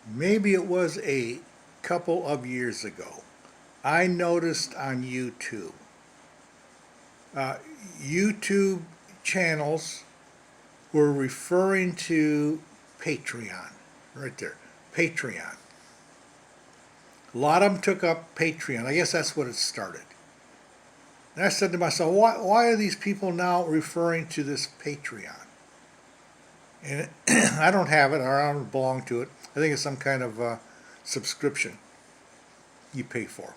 Maybe it was a couple of years ago, I noticed on uh, YouTube channels were referring to Patreon, right there, Patreon. A lot of them took up Patreon. I guess that's what it started. And I said to myself, why are these people now referring to this Patreon? And I don't have it, or I don't belong to it. I think it's some kind of subscription you pay for.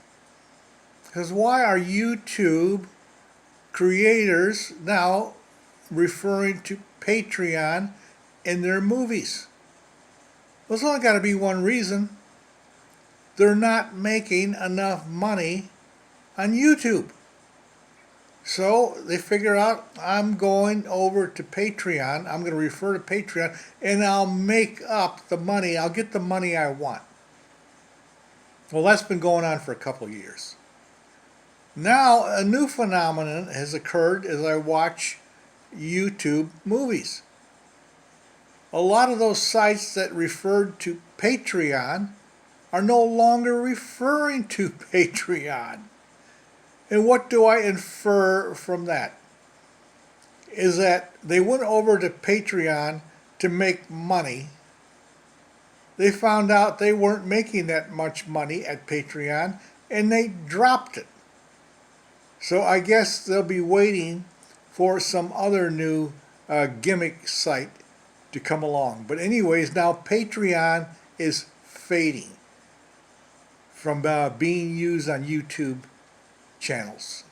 Because why are YouTube creators now referring to Patreon in their movies? Well, there's only got to be one reason. They're not making enough money on YouTube. So they figure out, I'm going over to Patreon, I'm going to refer to Patreon, and I'll make up the money, I'll get the money I want. Well, that's been going on for a couple of years. Now, a new phenomenon has occurred as I watch YouTube movies. A lot of those sites that referred to Patreon are no longer referring to Patreon. And what do I infer from that? Is that they went over to Patreon to make money. They found out they weren't making that much money at Patreon, and they dropped it. So I guess they'll be waiting for some other new gimmick site to come along. But anyways, now Patreon is fading from being used on YouTube channels.